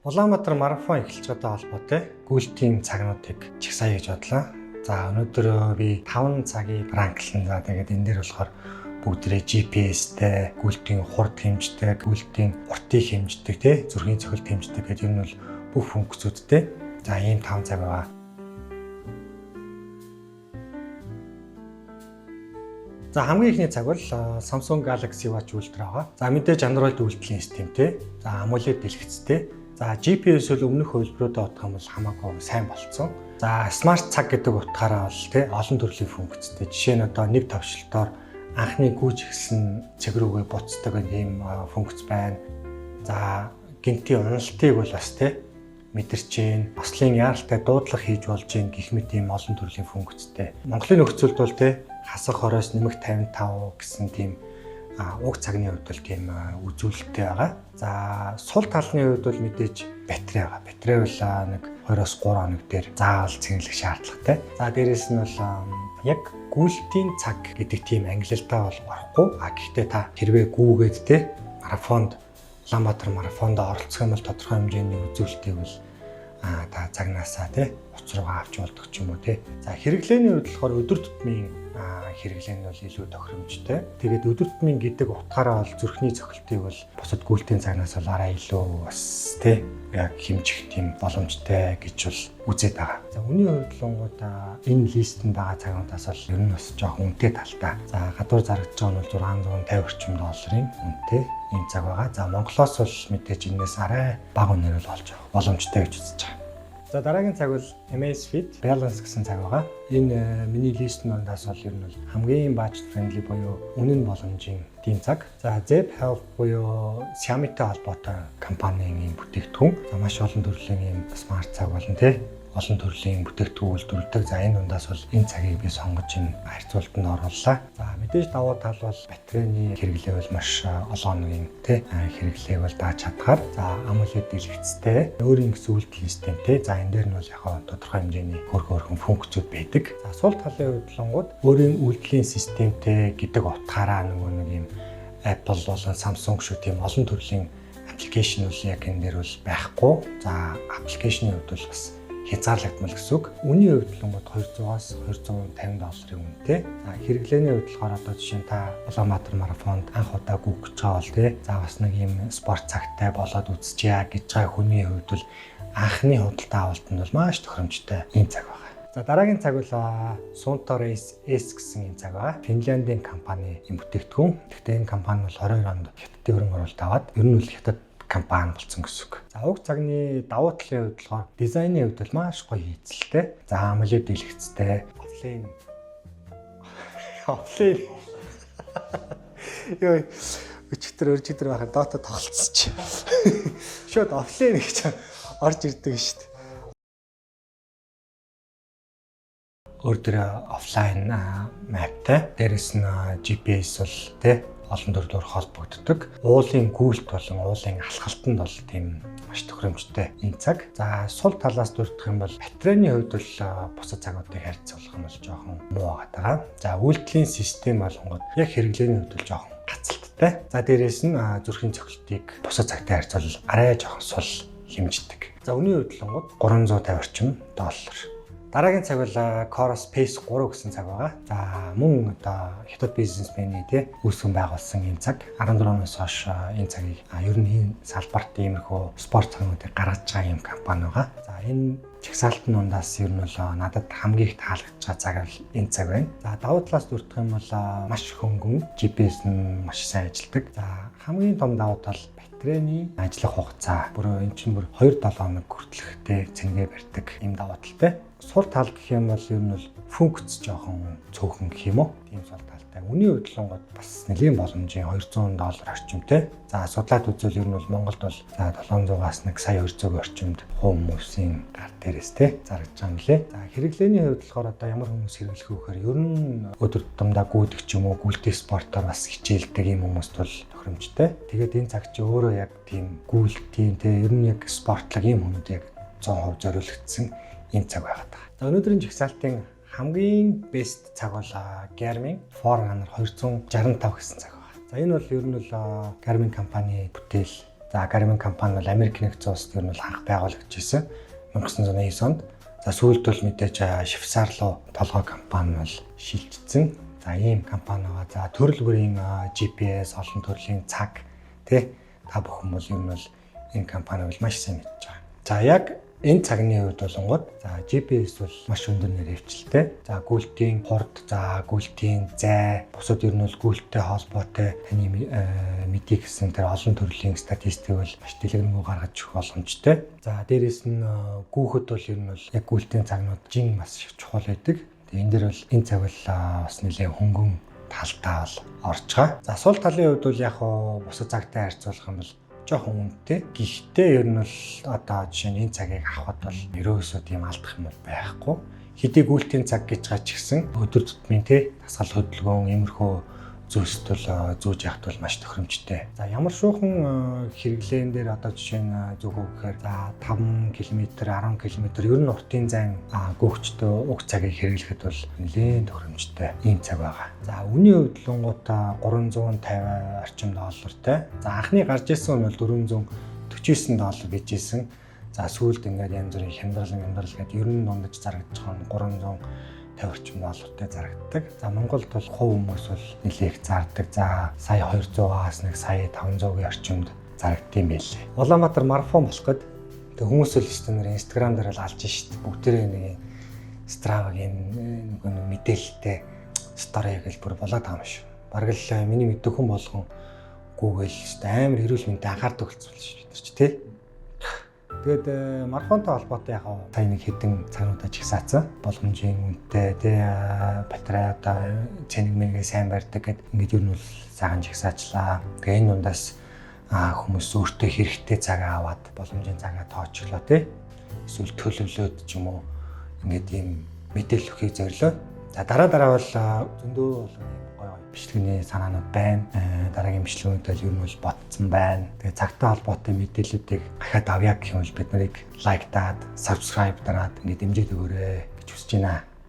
Улаанбаатар марафон эхэлж байгаа холбоотой гүйлтийн цагнуудыг чагсаая гэж бодлоо. За өнөөдөр би 5 цагийг ранклан. За тэгээд энэ дээр болохоор бүгдээ GPS-тэй, гүйлтийн хурд хэмждэг, гүйлтийн уртыг хэмждэг, зүрхийн цохилт хэмждэг гэдэг энэ бол бүх функцүүдтэй. За ийм 5 цаг байгаа. За хамгийн ихний цаг бол Samsung Galaxy Watch Ultra байгаа. За мэдээж Android үйлдвэрлэлийн системтэй. За AMOLED дэлгэцтэй. За GPS бол өмнөх хувилбаруудад бодох юм бол хамаагүй сайн болцсон. За смарт цаг гэдэг утгаараа бол олон төрлийн функцтэй. Жишээ нь одоо нэг тавшилтоор анхны гүйж эхэлсэн цэг рүүгээ буцдаг ийм функц байна. За гинтийн уналтыг бол бас мэдэрч जैन. Ослын яаралтай дуудлага хийж болж जैन гэх мэт ийм олон төрлийн функцтэй. Монголын нөхцөлд бол хасах хороос нэмэх 55 гэсэн тийм уг цагны хувьд бол тийм үзүүлэлттэй байгаа. За сул талны хувьд бол мэдээж батарей байгаа. Батарей бол нэг 2-3 хоног дээр заавал цэнгэлэх шаардлагатай. За дээрэс нь бол яг гүйлтийн цаг гэдэг тийм ангилалдаа бол орохгүй. Гэхдээ та хэрвээ гүүгээд марафонд Улаанбаатар марафонд оролцох юм бол тодорхой хэмжээний үзүүлэлтийг бол та цагнаасаа утас руугаа авч болдог ч юм уу За хэрэглээний хувьд болохоор өдөр тутмын хэрэглээ нь бол илүү тохиромжтой. Тэгээд өдөр тутмын гэдэг утгаараа бол зүрхний цохилтыг бол бусад гүйлтийн цагнаас бол арай илүү бас яг хэмжих тийм боломжтой гэж бол үзээд байгаа. За үүний хувьд энэ листэнд байгаа цагнуудаас бол ер нь бас жоохон үнэтэй талтай. За гадуур зарагдж байгаа нь бол 650 орчим долларын үнэтэй ийм цаг байгаа. За Монголоос бол мэдээж энэс арай бага үнээр бол олж авах боломжтой гэж үзэж байгаа. За дараагийн цаг бол Amazfit Balance гэсэн цаг байгаа. Энэ миний листний дондаас бол ер нь бол хамгийн budget friendly буюу үнэн боломжийн тийм цаг. За Zepp Health буюу Xiaomi-тэй холбоотой компанийн ийм бүтээгдэхүүн. За маш олон төрлийн ийм смарт цаг болон олон төрлийн бүтээгдэхүүн үйлдвэрлэдэг. За энэ дундаас бол энэ цагийг би сонгож энэ харьцуултанд орууллаа. За мэдээж давуу тал бол батарейны хэрэглээ бол маш олон хоногийн хэрэглээг бол дааж чадхаар. За AMOLED дэлгэцтэй, өөрийн гэсэн үйлдэл системтэй. За энэ дээр нь бол яг тодорхой хэмжээний хөрхөн функцүүд байдаг. За сул талын хувьдлангууд өөрийн үйлдлийн системтэй гэдэг утгаараа нэг юм Apple болон Samsung шүү тийм олон төрлийн аппликейшн бол яг энэ дээр бол байхгүй. За аппликейшны хувьд бол бас хязгаарлагдмал гэсэн үг. Үний хувьд л 200-аас 250 долларын үнэтэй. За хэрэглээний хувьд болохоор одоо жишээ нь та Улаанбаатар марафонд анх удаа гүйж байгаа бол за бас нэг юм спорт цагтай болоод үзчихье гэж байгаа хүний хувьд бол анхны худалдаа авалтанд бол маш тохиромжтой ийм цаг байна. За дараагийн цаг бол Suunto Race S гэсэн ийм цаг байна. Финляндийн компани юм бүтээгдэхүүн. Гэхдээ энэ компани бол 22 онд хятадын хөрөнгө оруулалт аваад ер нь бол хятад компани болсон гэсэн үг. За уг цагны давуу талын хувьд болохоор дизайны хувьд бол маш гоё хийцэлтэй. За AMOLED дэлгэцтэй. Offline. Йоо өчигдөр байхад Dota тоглолцсон. Шууд offline гэж орж ирдэг шүү дээ. Өөрөөр офлайн маптай. Дээрэс нь GPS бол олон төрлөөр холбогддог. Уулын гүйлт болон уулын алхалтанд бол тийм маш тохиромжтой энэ цаг. За сул талаас дурдах юм бол батарейны хувьд бол бусад цагуудыг харьцуулах юм бол жоохон муу байгаа. За үйлдлийн систем болонгод яг хэрэглээний хувьд бол жоохон гацалттай. За дээрээс нь зүрхийн цохилтыг бусад цагтай харьцуулбал арай жоохон сул хэмждэг. За үүний хувьд л 350 орчим доллар. Дараагийн цаг бол Coros Pace 3 гэсэн цаг байгаа. За мөн одоо хятад бизнесмений үүсгэн байгуулсан энэ цаг 14 оноос хойш энэ цагийг ер нь энэ салбарт иймэрхүү спорт цагуудыг гаргаж байгаа юм компани байгаа. За энэ чагсаалтын дундаас ер нь бол надад хамгийн их таалагдж байгаа цаг бол энэ цаг байна. За давуу талаас дурдах юм бол маш хөнгөн GPS нь маш сайн ажилладаг. За хамгийн том давуу тал батарейны ажиллах хугацаа. Бүр энэ чинь бүр 2-7 хоног хүртэлхтэй цэнгээ барьдаг юм давуу талтай. Сул тал гэх юм бол ер нь бол функц жоохон цөөхөн гэх юм уу? Тийм сул талтай. Үний хөдөлгөөнд бас нэлийн боломжийн $200 орчимтэй. За судлаад үзвэл ер нь бол Монголд бол 700-аас 1 сая 200 орчимд хүмүүсийн гар дээрээс зарагдж байгаа юм лээ. За хэрэглээний хувьд болохоор одоо ямар хүмүүс хэрэглэх вэ гэхээр ер нь өдөр тутамдаа гүйдэг ч юм уу, гүйлтийн спортоор бас хичээлдэг юм хүмүүст бол тохиромжтой. Тэгээд энэ цаг чи өөрөө яг тийм гүйлтийн ер нь яг спортлог юм хүмүүс яг 100% зориулагдсан энэ цаг байгаад байгаа. За өнөөдрийн жигсаалтын хамгийн best цаг бол Garmin Forerunner 265 гэсэн цаг байна. За энэ бол ер нь бол Garmin компани бүтээл За Garmin компани бол Америк нэгдсэн улсад ер нь бол анх байгуулагдчихсэн 1989 онд. За сүүлд бол мэдээж Швейцар руу толгой компани бол шилжчихсэн. За ийм компани байгаа. За төрөл бүрийн GPS, олон төрлийн цаг тий та бүхэн бол ер нь бол энэ компаниг бол маш сайн мэдж байгаа. За яг энэ цагны үед болонгод за GPS бол маш өндөр нэр дэвшилтэй. За гүйлтийн хурд, за гүйлтийн зай, бусад ер нь бол гүйлттэй холбоотой таны мэдээ гэсэн тэр олон төрлийн статистик бол маш дэлгэрэнгүй гаргаж өгөх боломжтой. За дээрэс нь гүүхэд бол ер нь бол яг гүйлтийн цагнууд жин маш чухал байдаг. Тэгээ энэ дэр бол энэ цаг бол бас нэлээд хөнгөн талтай бол орж байгаа. За сул талын хувьд бол яг бусад цагтай харьцуулах юм бол жоохон үнэтэй. Гэхдээ ер нь бол одоо жишээ нь энэ цагийг авахд бол ерөөсөө тийм алдах юм бол байхгүй. Хэдий гүйлтийн цаг гэж байгаа ч гэсэн өдөр тутмын тасгал хөдөлгөөн иймэрхүү зүйлсд бол зүүж явахд бол маш тохиромжтой. За ямар шуухан хэрэглээн дээр одоо жишээ нь зүгөө гэхээр за 5 км 10 км ер нь уртын зайн гүйчтэй уг цагийг хэрэглэхэд бол нэлээд тохиромжтой ийм цаг байгаа. За үнийн хувьд лунгууд 350 орчим доллартай. За анхны гарч ирсэн нь бол 449 доллар гэж ийсэн. За сүүлд ингээд янз бүрийн хямдрал гэдэг ер нь дундаж зарагдаж байгаа нь 350 орчим доллартай зарагддаг. За Монголд бол хувь хүмүүс бол нэлээх зардаг. За сая 200-аас нэг сая 500-ийн орчимд зарагдсан байлээ. Улаанбаатар марафон болоход тэг хүмүүс л өстөнөр Instagram дээр л алж шít. Бүгдээрээ нэг Strava-гийн нэг мэдээлэлтэй стори гэж бүр болоод байгаа юм шүү. Бараг л миний мэддэг хүн болгон Google амар эрүүл мэндэд анхаардаг болсон шүү дээ чи тий. Тэгээд марафонтой холбоотой яг сая нэг хэдэн цагнуудаа жигсаацсан. Боломжийн үнэтэй тий батарей одоо цэник мэнгээ сайн барьдаг гэд ингээд ер нь бол сайхан жигсаачлаа. Тэгээ энэ дундаас хүмүүс өөртөө хэрэгтэй цагаа аваад боломжийн цагаа тооцоглоо тий. Эсвэл төлөвлөөд ч юм уу ингээд ийм мэдээлэл өгөхийг зорилоо. За дараа бол зөндөө бол гоё бичлэгийн санаанууд байна. Дараагийн бичлэгүүд бол ер нь бол ботсон байна. Тэгээ цагтай холбоотой мэдээллүүдийг дахиад авъя гэх юм бол бид нарыг лайктаад, subscribe дараад ингээд дэмжиж өгөөрэй гэж хүсэж байна.